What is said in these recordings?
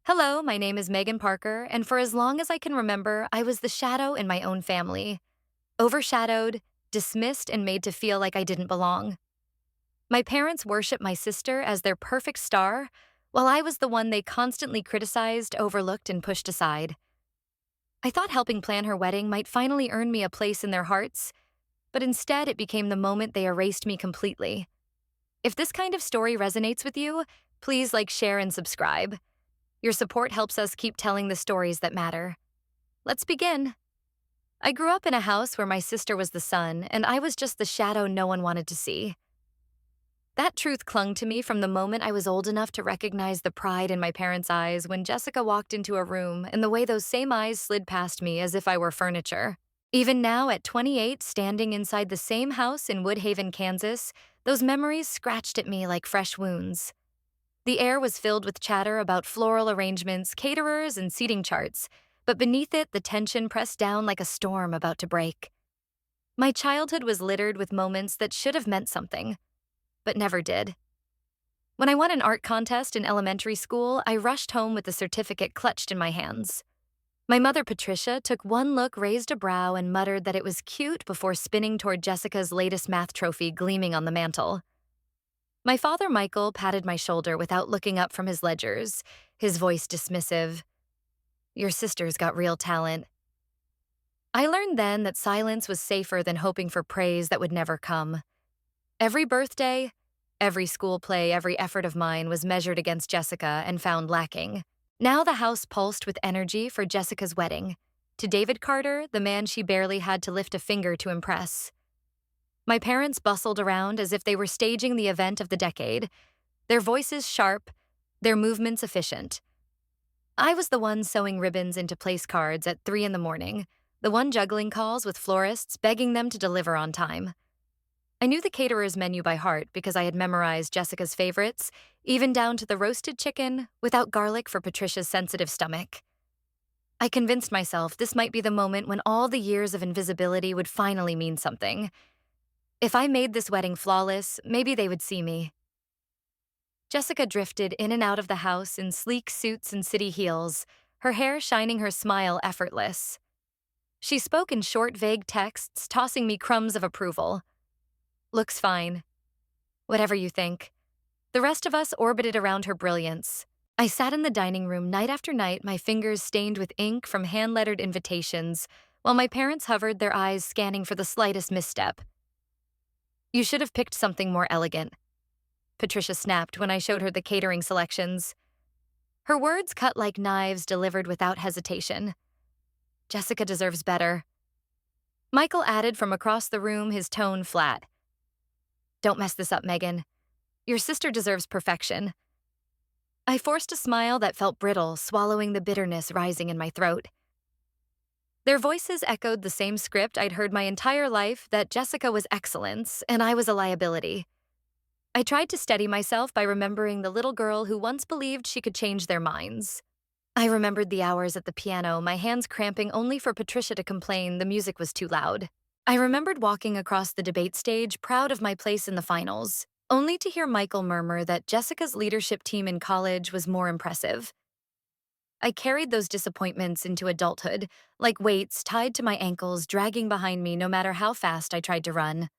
Hello, my name is Megan Parker, and for as long as I can remember, I was the shadow in my own family. Overshadowed, dismissed, and made to feel like I didn't belong. My parents worshiped my sister as their perfect star, while I was the one they constantly criticized, overlooked, and pushed aside. I thought helping plan her wedding might finally earn me a place in their hearts, but instead it became the moment they erased me completely. If this kind of story resonates with you, please like, share, and subscribe. Your support helps us keep telling the stories that matter. Let's begin. I grew up in a house where my sister was the sun, and I was just the shadow no one wanted to see. That truth clung to me from the moment I was old enough to recognize the pride in my parents' eyes when Jessica walked into a room and the way those same eyes slid past me as if I were furniture. Even now, at 28, standing inside the same house in Woodhaven, Kansas, those memories scratched at me like fresh wounds. The air was filled with chatter about floral arrangements, caterers, and seating charts, but beneath it, the tension pressed down like a storm about to break. My childhood was littered with moments that should have meant something, but never did. When I won an art contest in elementary school, I rushed home with the certificate clutched in my hands. My mother, Patricia, took one look, raised a brow, and muttered that it was cute before spinning toward Jessica's latest math trophy gleaming on the mantel. My father, Michael, patted my shoulder without looking up from his ledgers, his voice dismissive. "Your sister's got real talent." I learned then that silence was safer than hoping for praise that would never come. Every birthday, every school play, every effort of mine was measured against Jessica and found lacking. Now the house pulsed with energy for Jessica's wedding, to David Carter, the man she barely had to lift a finger to impress. My parents bustled around as if they were staging the event of the decade, their voices sharp, their movements efficient. I was the one sewing ribbons into place cards at 3 in the morning, the one juggling calls with florists begging them to deliver on time. I knew the caterer's menu by heart because I had memorized Jessica's favorites, even down to the roasted chicken without garlic for Patricia's sensitive stomach. I convinced myself this might be the moment when all the years of invisibility would finally mean something. If I made this wedding flawless, maybe they would see me. Jessica drifted in and out of the house in sleek suits and city heels, her hair shining, her smile effortless. She spoke in short, vague texts, tossing me crumbs of approval. "Looks fine. Whatever you think." The rest of us orbited around her brilliance. I sat in the dining room night after night, my fingers stained with ink from hand-lettered invitations, while my parents hovered, their eyes scanning for the slightest misstep. "You should have picked something more elegant," Patricia snapped when I showed her the catering selections. Her words cut like knives delivered without hesitation. "Jessica deserves better." Michael added from across the room, his tone flat. "Don't mess this up, Megan. Your sister deserves perfection." I forced a smile that felt brittle, swallowing the bitterness rising in my throat. Their voices echoed the same script I'd heard my entire life, that Jessica was excellence and I was a liability. I tried to steady myself by remembering the little girl who once believed she could change their minds. I remembered the hours at the piano, my hands cramping only for Patricia to complain the music was too loud. I remembered walking across the debate stage, proud of my place in the finals, only to hear Michael murmur that Jessica's leadership team in college was more impressive. I carried those disappointments into adulthood, like weights tied to my ankles, dragging behind me no matter how fast I tried to run.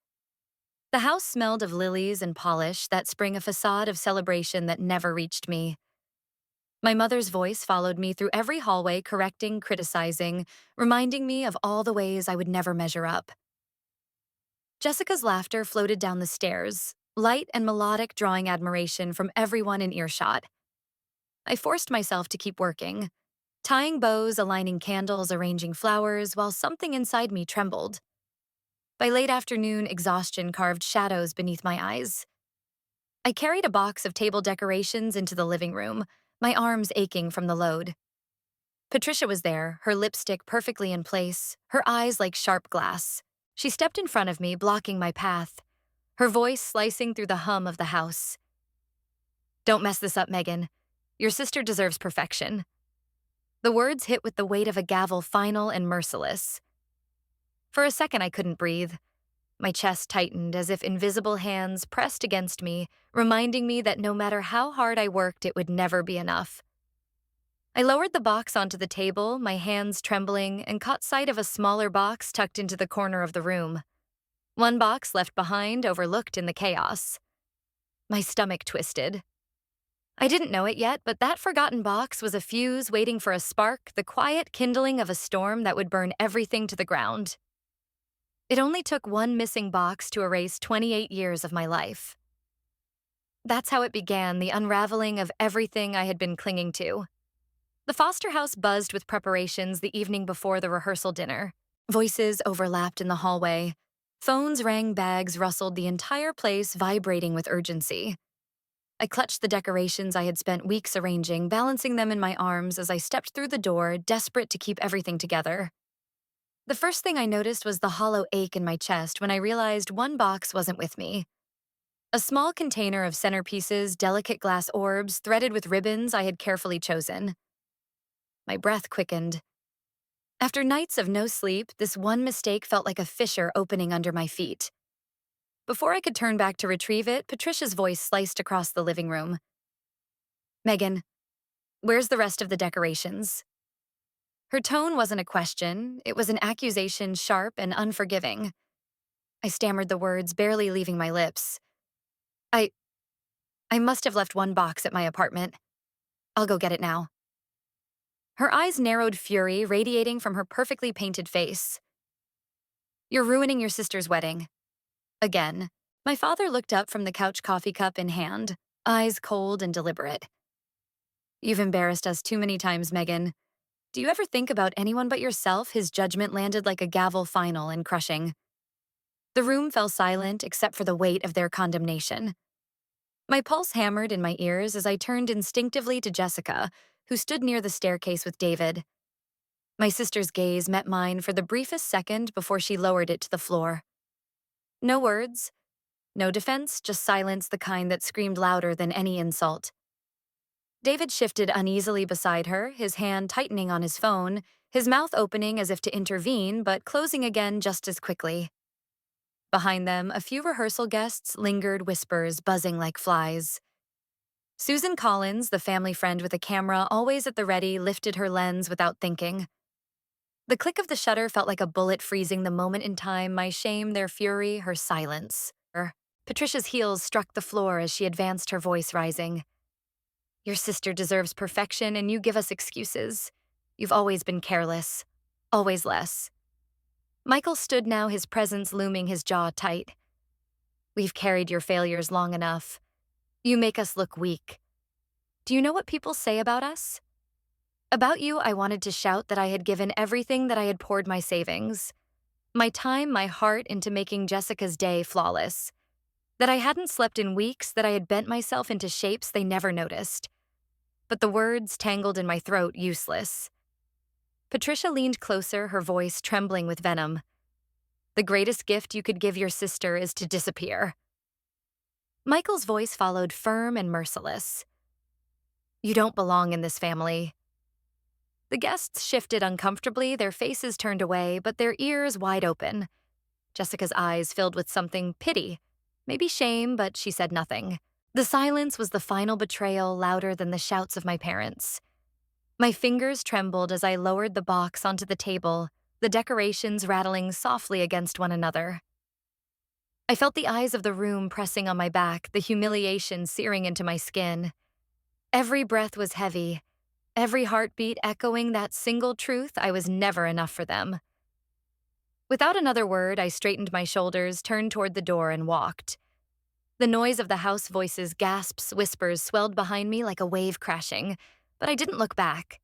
The house smelled of lilies and polish, that spring a facade of celebration that never reached me. My mother's voice followed me through every hallway, correcting, criticizing, reminding me of all the ways I would never measure up. Jessica's laughter floated down the stairs, light and melodic, drawing admiration from everyone in earshot. I forced myself to keep working, tying bows, aligning candles, arranging flowers, while something inside me trembled. By late afternoon, exhaustion carved shadows beneath my eyes. I carried a box of table decorations into the living room, my arms aching from the load. Patricia was there, her lipstick perfectly in place, her eyes like sharp glass. She stepped in front of me, blocking my path, her voice slicing through the hum of the house. "Don't mess this up, Megan. Your sister deserves perfection." The words hit with the weight of a gavel, final and merciless. For a second, I couldn't breathe. My chest tightened as if invisible hands pressed against me, reminding me that no matter how hard I worked, it would never be enough. I lowered the box onto the table, my hands trembling, and caught sight of a smaller box tucked into the corner of the room. One box left behind, overlooked in the chaos. My stomach twisted. I didn't know it yet, but that forgotten box was a fuse waiting for a spark, the quiet kindling of a storm that would burn everything to the ground. It only took one missing box to erase 28 years of my life. That's how it began, the unraveling of everything I had been clinging to. The foster house buzzed with preparations the evening before the rehearsal dinner. Voices overlapped in the hallway. Phones rang, bags rustled, the entire place vibrating with urgency. I clutched the decorations I had spent weeks arranging, balancing them in my arms as I stepped through the door, desperate to keep everything together. The first thing I noticed was the hollow ache in my chest when I realized one box wasn't with me. A small container of centerpieces, delicate glass orbs, threaded with ribbons I had carefully chosen. My breath quickened. After nights of no sleep, this one mistake felt like a fissure opening under my feet. Before I could turn back to retrieve it, Patricia's voice sliced across the living room. "Megan, where's the rest of the decorations?" Her tone wasn't a question, it was an accusation sharp and unforgiving. I stammered the words, barely leaving my lips. I must have left one box at my apartment. I'll go get it now." Her eyes narrowed fury, radiating from her perfectly painted face. "You're ruining your sister's wedding." Again. My father looked up from the couch, coffee cup in hand, eyes cold and deliberate. "You've embarrassed us too many times, Megan. Do you ever think about anyone but yourself?" His judgment landed like a gavel, final and crushing. The room fell silent except for the weight of their condemnation. My pulse hammered in my ears as I turned instinctively to Jessica, who stood near the staircase with David. My sister's gaze met mine for the briefest second before she lowered it to the floor. No words, no defense, just silence, the kind that screamed louder than any insult. David shifted uneasily beside her, his hand tightening on his phone, his mouth opening as if to intervene, but closing again just as quickly. Behind them, a few rehearsal guests lingered, whispers buzzing like flies. Susan Collins, the family friend with a camera always at the ready, lifted her lens without thinking. The click of the shutter felt like a bullet freezing the moment in time, my shame, their fury, her silence. Patricia's heels struck the floor as she advanced, her voice rising. "Your sister deserves perfection, and you give us excuses. You've always been careless. Always less." Michael stood now, his presence looming, his jaw tight. "We've carried your failures long enough. You make us look weak. Do you know what people say about us?" About you, I wanted to shout that I had given everything, that I had poured my savings, my time, my heart into making Jessica's day flawless, that I hadn't slept in weeks, that I had bent myself into shapes they never noticed. But the words tangled in my throat, useless. Patricia leaned closer, her voice trembling with venom. "The greatest gift you could give your sister is to disappear." Michael's voice followed, firm and merciless. "You don't belong in this family." The guests shifted uncomfortably, their faces turned away, but their ears wide open. Jessica's eyes filled with something, pity, maybe shame, but she said nothing. The silence was the final betrayal, louder than the shouts of my parents. My fingers trembled as I lowered the box onto the table, the decorations rattling softly against one another. I felt the eyes of the room pressing on my back, the humiliation searing into my skin. Every breath was heavy, every heartbeat echoing that single truth: I was never enough for them. Without another word, I straightened my shoulders, turned toward the door, and walked. The noise of the house voices, gasps, whispers swelled behind me like a wave crashing, but I didn't look back.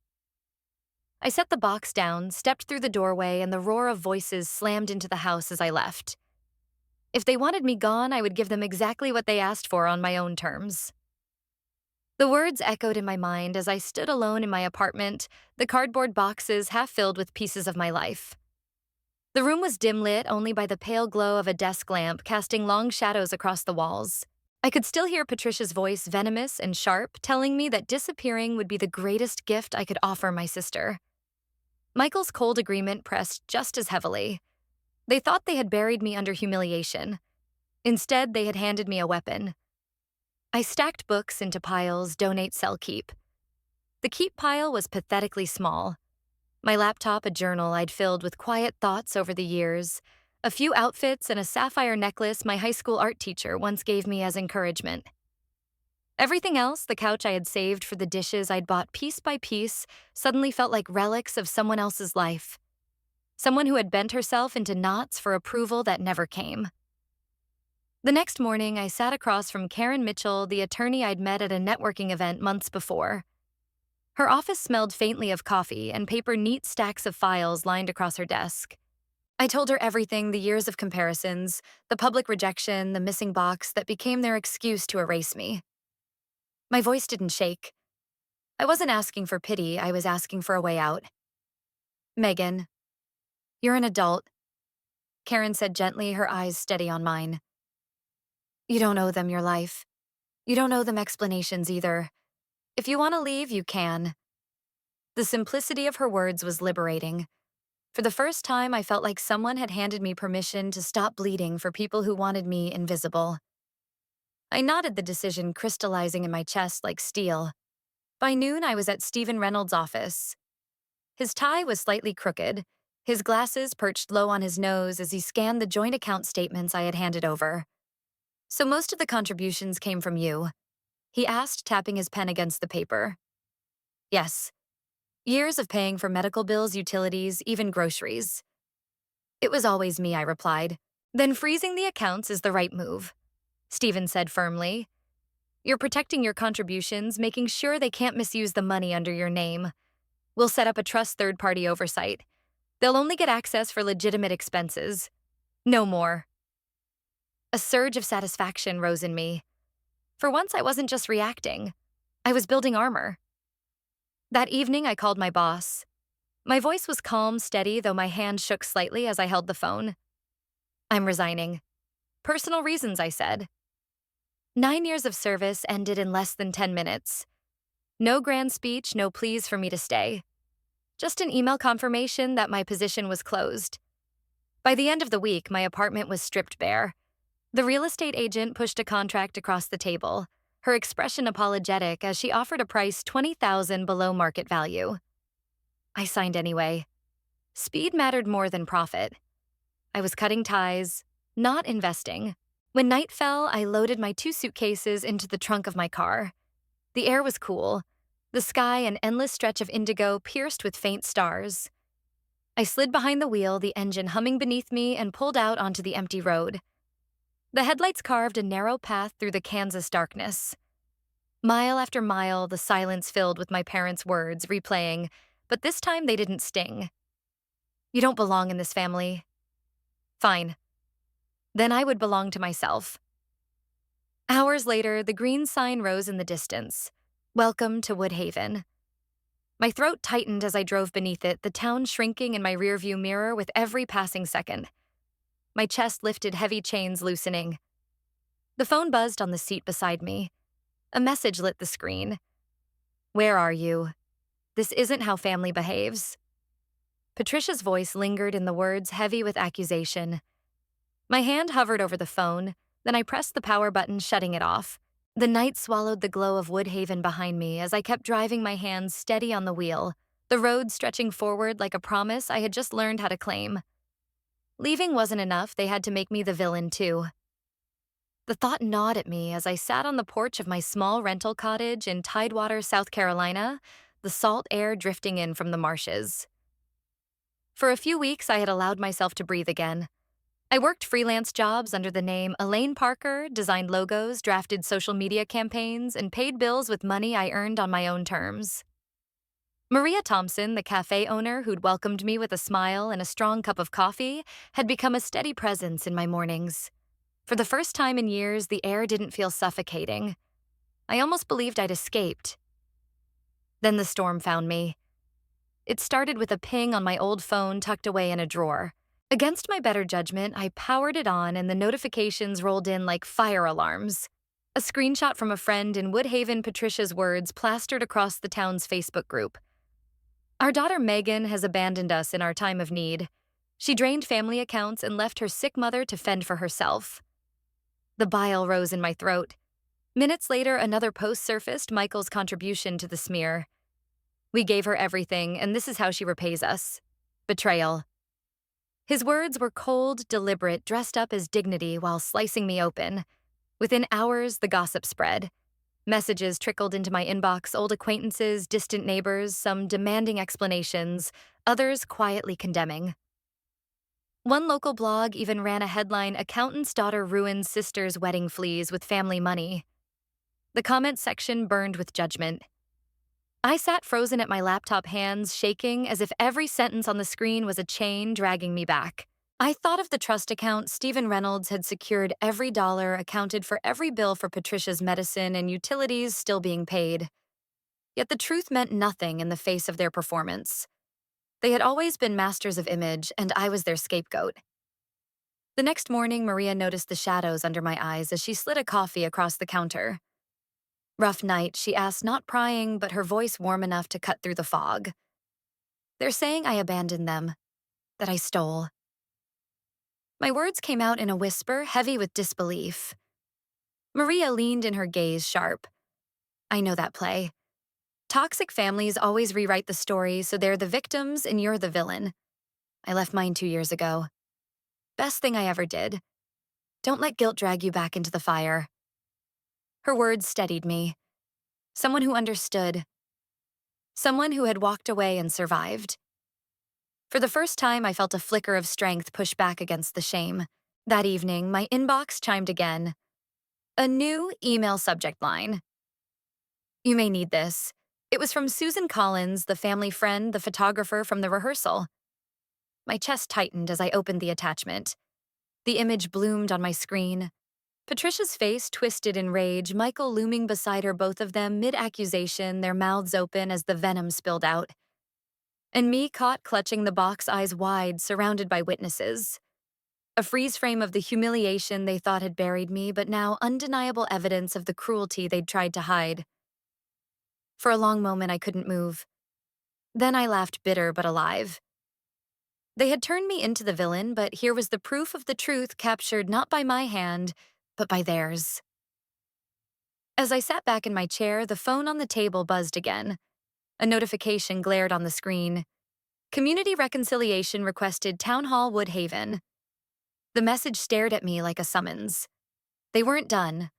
I set the box down, stepped through the doorway, and the roar of voices slammed into the house as I left. If they wanted me gone, I would give them exactly what they asked for on my own terms. The words echoed in my mind as I stood alone in my apartment, the cardboard boxes half filled with pieces of my life. The room was dim lit only by the pale glow of a desk lamp casting long shadows across the walls. I could still hear Patricia's voice, venomous and sharp, telling me that disappearing would be the greatest gift I could offer my sister. Michael's cold agreement pressed just as heavily. They thought they had buried me under humiliation. Instead, they had handed me a weapon. I stacked books into piles, donate, sell, keep. The keep pile was pathetically small. My laptop, a journal I'd filled with quiet thoughts over the years, a few outfits, and a sapphire necklace my high school art teacher once gave me as encouragement. Everything else, the couch I had saved for the dishes I'd bought piece by piece, suddenly felt like relics of someone else's life. Someone who had bent herself into knots for approval that never came. The next morning, I sat across from Karen Mitchell, the attorney I'd met at a networking event months before. Her office smelled faintly of coffee and paper, neat stacks of files lined across her desk. I told her everything, the years of comparisons, the public rejection, the missing box that became their excuse to erase me. My voice didn't shake. I wasn't asking for pity, I was asking for a way out. "Megan, you're an adult," Karen said gently, her eyes steady on mine. "You don't owe them your life. You don't owe them explanations either. If you want to leave, you can." The simplicity of her words was liberating. For the first time, I felt like someone had handed me permission to stop bleeding for people who wanted me invisible. I nodded, the decision crystallizing in my chest like steel. By noon, I was at Stephen Reynolds' office. His tie was slightly crooked, his glasses perched low on his nose as he scanned the joint account statements I had handed over. "So most of the contributions came from you?" he asked, tapping his pen against the paper. "Yes. Years of paying for medical bills, utilities, even groceries." "It was always me," I replied. "Then freezing the accounts is the right move," Stephen said firmly. "You're protecting your contributions, making sure they can't misuse the money under your name. We'll set up a trust third-party oversight. They'll only get access for legitimate expenses. No more." A surge of satisfaction rose in me. For once, I wasn't just reacting. I was building armor. That evening, I called my boss. My voice was calm, steady, though my hand shook slightly as I held the phone. "I'm resigning. Personal reasons," I said. 9 years of service ended in less than 10 minutes. No grand speech, no pleas for me to stay. Just an email confirmation that my position was closed. By the end of the week, my apartment was stripped bare. The real estate agent pushed a contract across the table, her expression apologetic as she offered a price $20,000 below market value. I signed anyway. Speed mattered more than profit. I was cutting ties, not investing. When night fell, I loaded my 2 suitcases into the trunk of my car. The air was cool, the sky an endless stretch of indigo pierced with faint stars. I slid behind the wheel, the engine humming beneath me, and pulled out onto the empty road. The headlights carved a narrow path through the Kansas darkness. Mile after mile, the silence filled with my parents' words replaying, but this time they didn't sting. "You don't belong in this family." Fine. Then I would belong to myself. Hours later, the green sign rose in the distance. "Welcome to Woodhaven." My throat tightened as I drove beneath it, the town shrinking in my rearview mirror with every passing second. My chest lifted, heavy chains loosening. The phone buzzed on the seat beside me. A message lit the screen. "Where are you? This isn't how family behaves." Patricia's voice lingered in the words, heavy with accusation. My hand hovered over the phone, then I pressed the power button, shutting it off. The night swallowed the glow of Woodhaven behind me as I kept driving, my hands steady on the wheel, the road stretching forward like a promise I had just learned how to claim. Leaving wasn't enough, they had to make me the villain too. The thought gnawed at me as I sat on the porch of my small rental cottage in Tidewater, South Carolina, the salt air drifting in from the marshes. For a few weeks, I had allowed myself to breathe again. I worked freelance jobs under the name Elaine Parker, designed logos, drafted social media campaigns, and paid bills with money I earned on my own terms. Maria Thompson, the cafe owner who'd welcomed me with a smile and a strong cup of coffee, had become a steady presence in my mornings. For the first time in years, the air didn't feel suffocating. I almost believed I'd escaped. Then the storm found me. It started with a ping on my old phone tucked away in a drawer. Against my better judgment, I powered it on and the notifications rolled in like fire alarms. A screenshot from a friend in Woodhaven, Patricia's words plastered across the town's Facebook group. "Our daughter Megan has abandoned us in our time of need. She drained family accounts and left her sick mother to fend for herself." The bile rose in my throat. Minutes later, another post surfaced, Michael's contribution to the smear. We gave her everything, and this is how she repays us. Betrayal. His words were cold, deliberate, dressed up as dignity while slicing me open. Within hours, the gossip spread. Messages trickled into my inbox, old acquaintances, distant neighbors, some demanding explanations, others quietly condemning. One local blog even ran a headline, "Accountant's Daughter Ruins Sister's Wedding Flees with Family Money." The comment section burned with judgment. I sat frozen at my laptop, hands shaking as if every sentence on the screen was a chain dragging me back. I thought of the trust account Stephen Reynolds had secured every dollar, accounted for every bill for Patricia's medicine and utilities still being paid. Yet the truth meant nothing in the face of their performance. They had always been masters of image, and I was their scapegoat. The next morning, Maria noticed the shadows under my eyes as she slid a coffee across the counter. "Rough night," she asked, not prying, but her voice warm enough to cut through the fog. "They're saying I abandoned them, that I stole." My words came out in a whisper, heavy with disbelief. Maria leaned in, her gaze sharp. "I know that play. Toxic families always rewrite the story so they're the victims and you're the villain. I left mine 2 years ago. Best thing I ever did. Don't let guilt drag you back into the fire." Her words steadied me. Someone who understood. Someone who had walked away and survived. For the first time, I felt a flicker of strength push back against the shame. That evening, my inbox chimed again. A new email subject line. "You may need this." It was from Susan Collins, the family friend, the photographer from the rehearsal. My chest tightened as I opened the attachment. The image bloomed on my screen. Patricia's face twisted in rage, Michael looming beside her, both of them mid-accusation, their mouths open as the venom spilled out. And me caught clutching the box, eyes wide, surrounded by witnesses. A freeze frame of the humiliation they thought had buried me, but now undeniable evidence of the cruelty they'd tried to hide. For a long moment, I couldn't move. Then I laughed, bitter but alive. They had turned me into the villain, but here was the proof of the truth captured not by my hand, but by theirs. As I sat back in my chair, the phone on the table buzzed again. A notification glared on the screen. Community reconciliation requested, Town Hall, Woodhaven. The message stared at me like a summons. They weren't done.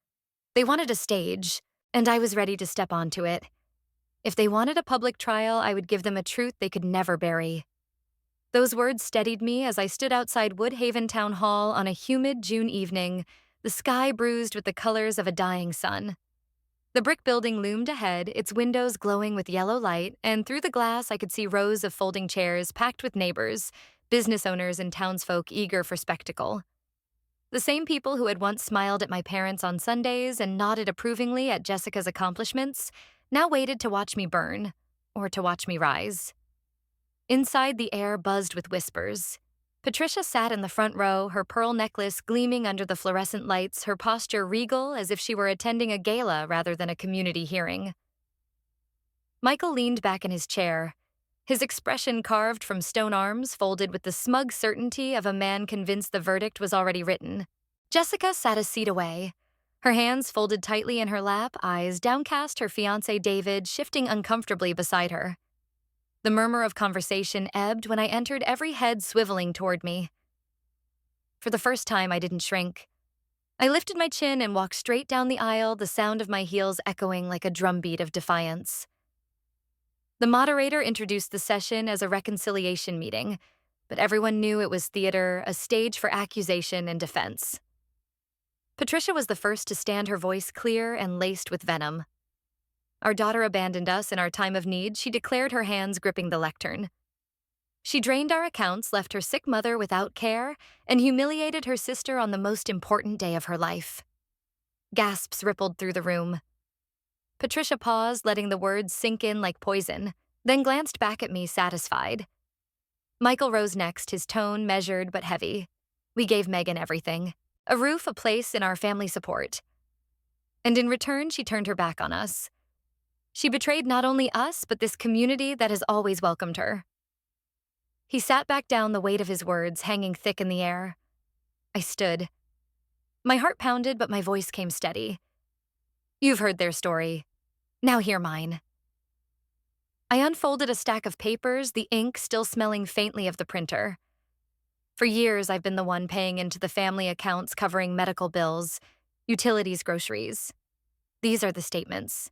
They wanted a stage, and I was ready to step onto it. If they wanted a public trial, I would give them a truth they could never bury. Those words steadied me as I stood outside Woodhaven Town Hall on a humid June evening, the sky bruised with the colors of a dying sun. The brick building loomed ahead, its windows glowing with yellow light, and through the glass I could see rows of folding chairs packed with neighbors, business owners and townsfolk eager for spectacle. The same people who had once smiled at my parents on Sundays and nodded approvingly at Jessica's accomplishments now waited to watch me burn, or to watch me rise. Inside, the air buzzed with whispers. Patricia sat in the front row, her pearl necklace gleaming under the fluorescent lights, her posture regal as if she were attending a gala rather than a community hearing. Michael leaned back in his chair, his expression carved from stone arms folded with the smug certainty of a man convinced the verdict was already written. Jessica sat a seat away, her hands folded tightly in her lap, eyes downcast, her fiancé David shifting uncomfortably beside her. The murmur of conversation ebbed when I entered, every head swiveling toward me. For the first time, I didn't shrink. I lifted my chin and walked straight down the aisle, the sound of my heels echoing like a drumbeat of defiance. The moderator introduced the session as a reconciliation meeting, but everyone knew it was theater, a stage for accusation and defense. Patricia was the first to stand, her voice clear and laced with venom. Our daughter abandoned us in our time of need, she declared, her hands gripping the lectern. She drained our accounts, left her sick mother without care, and humiliated her sister on the most important day of her life. Gasps rippled through the room. Patricia paused, letting the words sink in like poison, then glanced back at me, satisfied. Michael rose next, his tone measured but heavy. We gave Megan everything. A roof, a place in our family support. And in return, she turned her back on us. She betrayed not only us, but this community that has always welcomed her. He sat back down, the weight of his words hanging thick in the air. I stood. My heart pounded, but my voice came steady. You've heard their story. Now hear mine. I unfolded a stack of papers, the ink still smelling faintly of the printer. For years, I've been the one paying into the family accounts covering medical bills, utilities, groceries. These are the statements.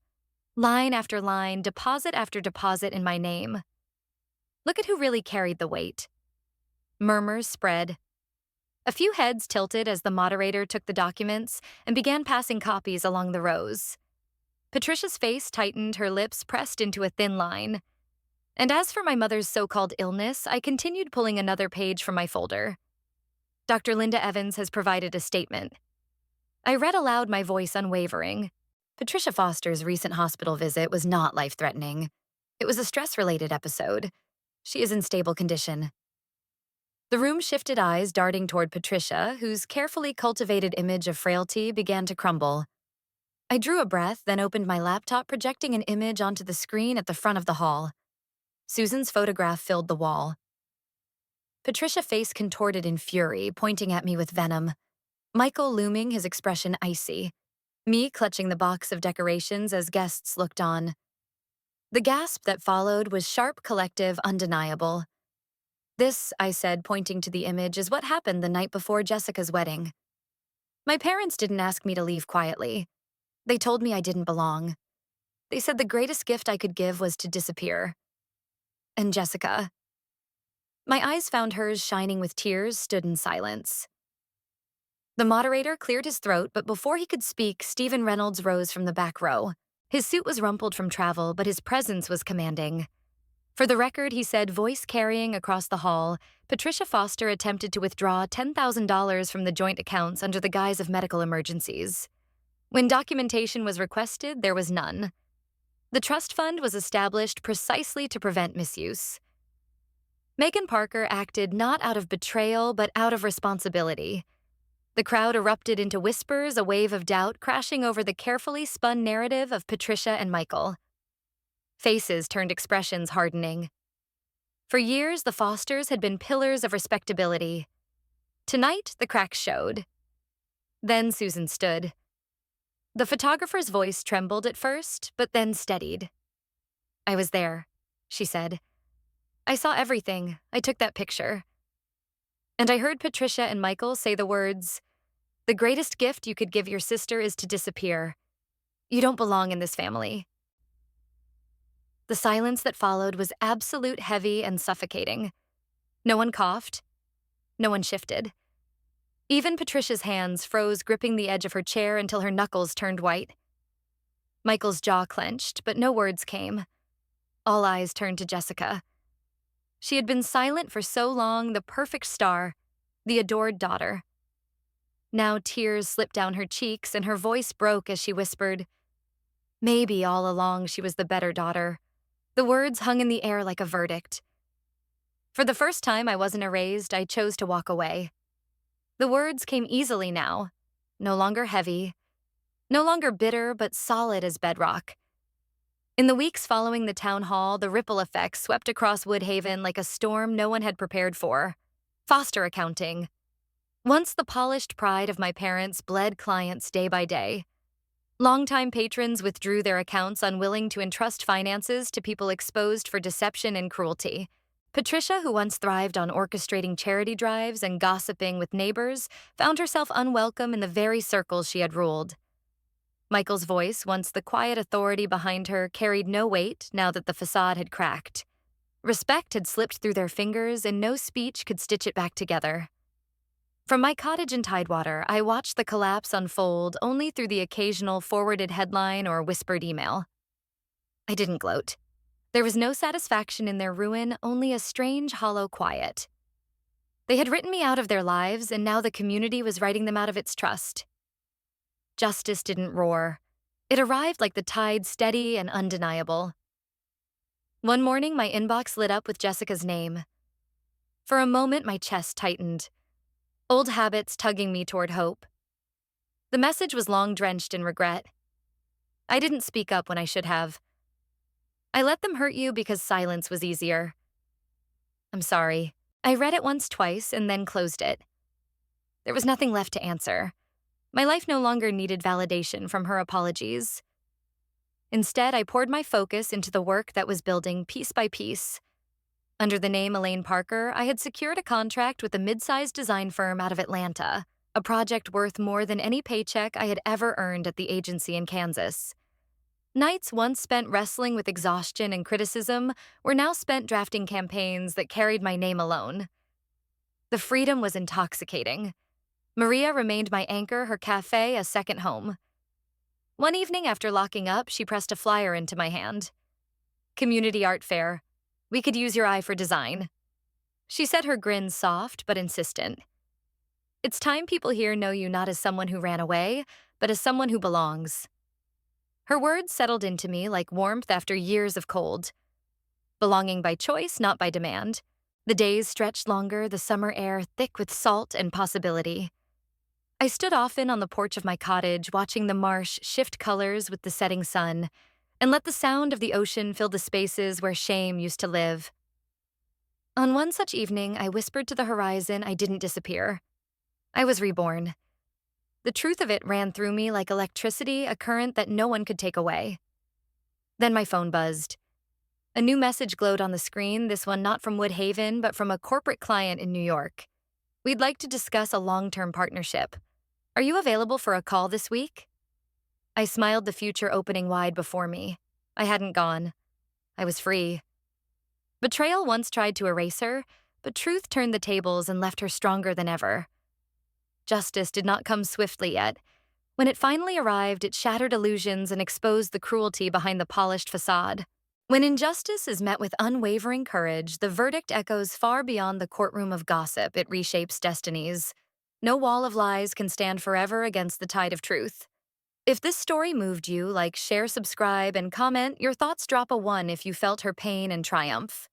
Line after line, deposit after deposit in my name. Look at who really carried the weight. Murmurs spread. A few heads tilted as the moderator took the documents and began passing copies along the rows. Patricia's face tightened, her lips pressed into a thin line. And as for my mother's so-called illness, I continued pulling another page from my folder. Dr. Linda Evans has provided a statement. I read aloud, my voice unwavering. Patricia Foster's recent hospital visit was not life-threatening. It was a stress-related episode. She is in stable condition. The room shifted, eyes darting toward Patricia, whose carefully cultivated image of frailty began to crumble. I drew a breath, then opened my laptop, projecting an image onto the screen at the front of the hall. Susan's photograph filled the wall. Patricia's face contorted in fury, pointing at me with venom. Michael looming, his expression icy. Me clutching the box of decorations as guests looked on. The gasp that followed was sharp, collective, undeniable. This, I said, pointing to the image, is what happened the night before Jessica's wedding. My parents didn't ask me to leave quietly. They told me I didn't belong. They said the greatest gift I could give was to disappear. And Jessica. My eyes found hers, shining with tears, stood in silence. The moderator cleared his throat, but before he could speak, Stephen Reynolds rose from the back row. His suit was rumpled from travel, but his presence was commanding. For the record, he said, voice carrying across the hall, Patricia Foster attempted to withdraw $10,000 from the joint accounts under the guise of medical emergencies. When documentation was requested, there was none. The trust fund was established precisely to prevent misuse. Megan Parker acted not out of betrayal, but out of responsibility. The crowd erupted into whispers, a wave of doubt crashing over the carefully spun narrative of Patricia and Michael. Faces turned expressions hardening. For years, the Fosters had been pillars of respectability. Tonight, the cracks showed. Then Susan stood. The photographer's voice trembled at first, but then steadied. I was there, she said. I saw everything. I took that picture. And I heard Patricia and Michael say the words, "The greatest gift you could give your sister is to disappear. You don't belong in this family." The silence that followed was absolute, heavy, and suffocating. No one coughed. No one shifted. Even Patricia's hands froze, gripping the edge of her chair until her knuckles turned white. Michael's jaw clenched, but no words came. All eyes turned to Jessica. She had been silent for so long, the perfect star, the adored daughter. Now tears slipped down her cheeks and her voice broke as she whispered, "Maybe all along she was the better daughter." The words hung in the air like a verdict. For the first time I wasn't erased, I chose to walk away. The words came easily now, no longer heavy, no longer bitter, but solid as bedrock. In the weeks following the town hall, the ripple effects swept across Woodhaven like a storm no one had prepared for. Foster accounting. Once the polished pride of my parents bled clients day by day. Longtime patrons withdrew their accounts, unwilling to entrust finances to people exposed for deception and cruelty. Patricia, who once thrived on orchestrating charity drives and gossiping with neighbors, found herself unwelcome in the very circles she had ruled. Michael's voice, once the quiet authority behind her, carried no weight now that the facade had cracked. Respect had slipped through their fingers, and no speech could stitch it back together. From my cottage in Tidewater, I watched the collapse unfold only through the occasional forwarded headline or whispered email. I didn't gloat. There was no satisfaction in their ruin, only a strange, hollow quiet. They had written me out of their lives, and now the community was writing them out of its trust. Justice didn't roar. It arrived like the tide, steady and undeniable. One morning, my inbox lit up with Jessica's name. For a moment, my chest tightened. Old habits tugging me toward hope. The message was long drenched in regret. I didn't speak up when I should have. I let them hurt you because silence was easier. I'm sorry. I read it once, twice, and then closed it. There was nothing left to answer. My life no longer needed validation from her apologies. Instead, I poured my focus into the work that was building piece by piece. Under the name Elaine Parker, I had secured a contract with a mid-sized design firm out of Atlanta, a project worth more than any paycheck I had ever earned at the agency in Kansas. Nights once spent wrestling with exhaustion and criticism were now spent drafting campaigns that carried my name alone. The freedom was intoxicating. Maria remained my anchor, her cafe a second home. One evening after locking up, she pressed a flyer into my hand. Community art fair. We could use your eye for design. She said, her grin soft but insistent. It's time people here know you not as someone who ran away, but as someone who belongs. Her words settled into me like warmth after years of cold. Belonging by choice, not by demand. The days stretched longer, the summer air thick with salt and possibility. I stood often on the porch of my cottage, watching the marsh shift colors with the setting sun, and let the sound of the ocean fill the spaces where shame used to live. On one such evening, I whispered to the horizon I didn't disappear. I was reborn. The truth of it ran through me like electricity, a current that no one could take away. Then my phone buzzed. A new message glowed on the screen, this one not from Woodhaven, but from a corporate client in New York. We'd like to discuss a long-term partnership. Are you available for a call this week? I smiled, the future opening wide before me. I hadn't gone. I was free. Betrayal once tried to erase her, but truth turned the tables and left her stronger than ever. Justice did not come swiftly yet. When it finally arrived, it shattered illusions and exposed the cruelty behind the polished facade. When injustice is met with unwavering courage, the verdict echoes far beyond the courtroom of gossip. It reshapes destinies. No wall of lies can stand forever against the tide of truth. If this story moved you, like, share, subscribe, and comment. Your thoughts drop a 1 if you felt her pain and triumph.